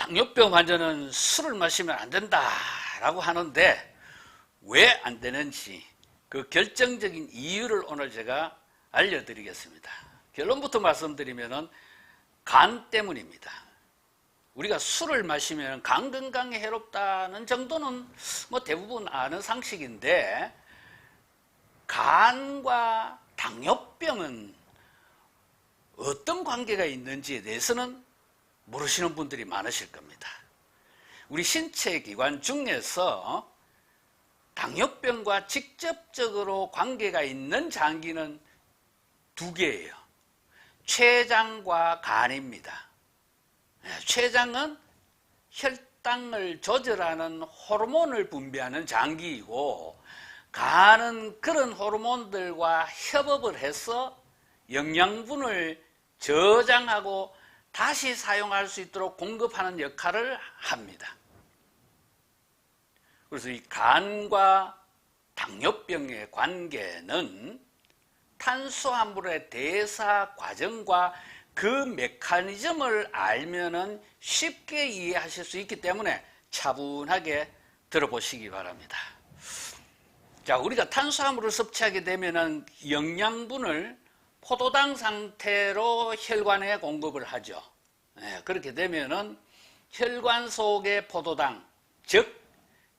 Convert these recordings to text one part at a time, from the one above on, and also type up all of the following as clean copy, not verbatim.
당뇨병 환자는 술을 마시면 안 된다라고 하는데 왜 안 되는지 그 결정적인 이유를 오늘 제가 알려드리겠습니다. 결론부터 말씀드리면 간 때문입니다. 우리가 술을 마시면 간 건강에 해롭다는 정도는 뭐 대부분 아는 상식인데 간과 당뇨병은 어떤 관계가 있는지에 대해서는 모르시는 분들이 많으실 겁니다. 우리 신체 기관 중에서 당뇨병과 직접적으로 관계가 있는 장기는 두 개예요. 췌장과 간입니다. 췌장은 혈당을 조절하는 호르몬을 분비하는 장기이고 간은 그런 호르몬들과 협업을 해서 영양분을 저장하고 다시 사용할 수 있도록 공급하는 역할을 합니다. 그래서 이 간과 당뇨병의 관계는 탄수화물의 대사 과정과 그 메커니즘을 알면은 쉽게 이해하실 수 있기 때문에 차분하게 들어보시기 바랍니다. 자, 우리가 탄수화물을 섭취하게 되면은 영양분을 포도당 상태로 혈관에 공급을 하죠. 그렇게 되면은 혈관 속의 포도당, 즉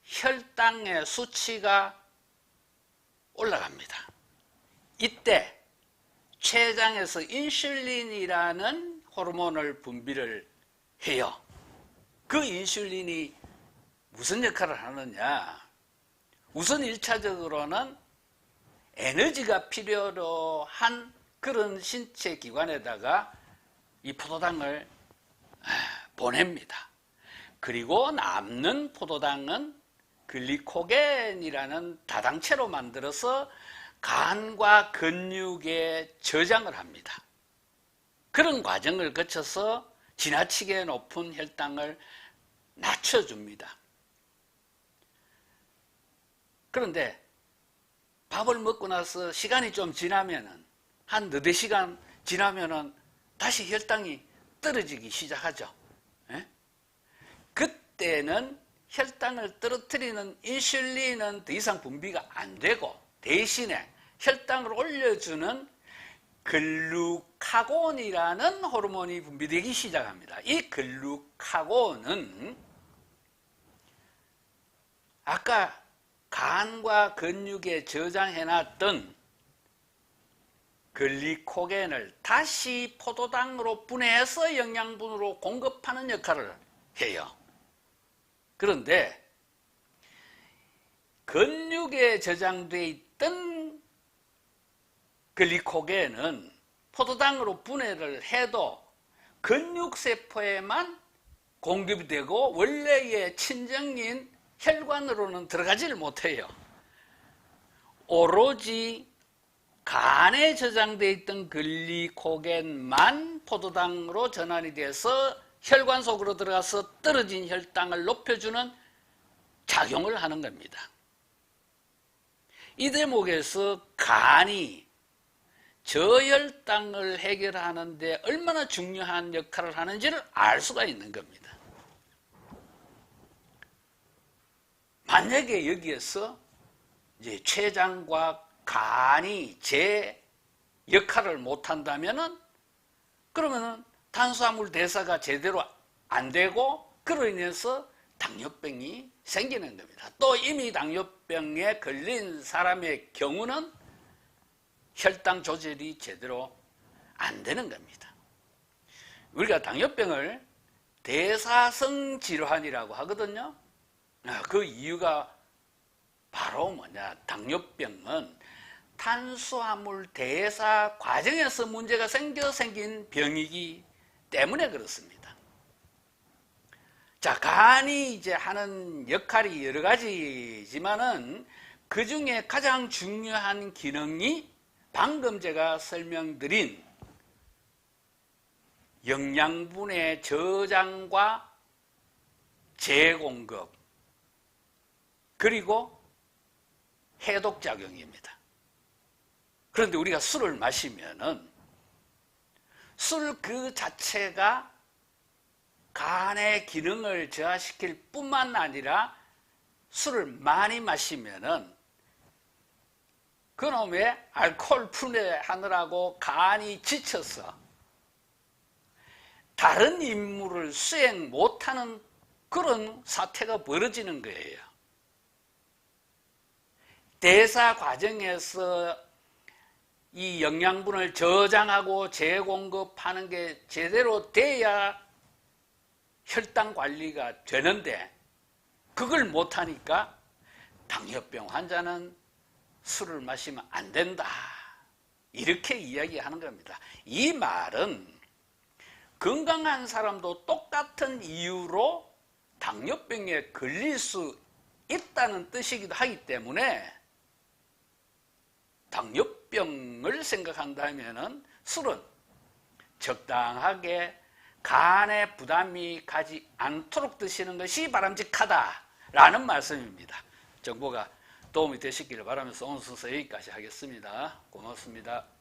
혈당의 수치가 올라갑니다. 이때 췌장에서 인슐린이라는 호르몬을 분비를 해요. 그 인슐린이 무슨 역할을 하느냐? 우선 1차적으로는 에너지가 필요로 한 그런 신체 기관에다가 이 포도당을 보냅니다. 그리고 남는 포도당은 글리코겐이라는 다당체로 만들어서 간과 근육에 저장을 합니다. 그런 과정을 거쳐서 지나치게 높은 혈당을 낮춰줍니다. 그런데 밥을 먹고 나서 시간이 좀 지나면은 한 너댓 시간 지나면은 다시 혈당이 떨어지기 시작하죠. 그때는 혈당을 떨어뜨리는 인슐린은 더 이상 분비가 안 되고 대신에 혈당을 올려주는 글루카곤이라는 호르몬이 분비되기 시작합니다. 이 글루카곤은 아까 간과 근육에 저장해놨던 글리코겐을 다시 포도당으로 분해해서 영양분으로 공급하는 역할을 해요. 그런데 근육에 저장되어 있던 글리코겐은 포도당으로 분해를 해도 근육세포에만 공급이 되고 원래의 친정인 혈관으로는 들어가지를 못해요. 오로지 간에 저장되어 있던 글리코겐만 포도당으로 전환이 돼서 혈관 속으로 들어가서 떨어진 혈당을 높여주는 작용을 하는 겁니다. 이 대목에서 간이 저혈당을 해결하는 데 얼마나 중요한 역할을 하는지를 알 수가 있는 겁니다. 만약에 여기에서 이제 췌장과 간이 제 역할을 못한다면은 그러면은 탄수화물 대사가 제대로 안 되고 그로 인해서 당뇨병이 생기는 겁니다. 또 이미 당뇨병에 걸린 사람의 경우는 혈당 조절이 제대로 안 되는 겁니다. 우리가 당뇨병을 대사성 질환이라고 하거든요. 그 이유가 바로 뭐냐? 당뇨병은 탄수화물 대사 과정에서 문제가 생긴 병이기 때문에 그렇습니다. 자, 간이 이제 하는 역할이 여러 가지지만은 그 중에 가장 중요한 기능이 방금 제가 설명드린 영양분의 저장과 재공급 그리고 해독작용입니다. 그런데 우리가 술을 마시면은 술 그 자체가 간의 기능을 저하시킬 뿐만 아니라 술을 많이 마시면은 그놈의 알코올 분해하느라고 간이 지쳐서 다른 임무를 수행 못하는 그런 사태가 벌어지는 거예요. 대사 과정에서 이 영양분을 저장하고 재공급하는 게 제대로 돼야 혈당 관리가 되는데 그걸 못하니까 당뇨병 환자는 술을 마시면 안 된다. 이렇게 이야기하는 겁니다. 이 말은 건강한 사람도 똑같은 이유로 당뇨병에 걸릴 수 있다는 뜻이기도 하기 때문에 당뇨병을 생각한다면 술은 적당하게 간에 부담이 가지 않도록 드시는 것이 바람직하다라는 말씀입니다. 정보가 도움이 되시기를 바라면서 오늘 순서 여기까지 하겠습니다. 고맙습니다.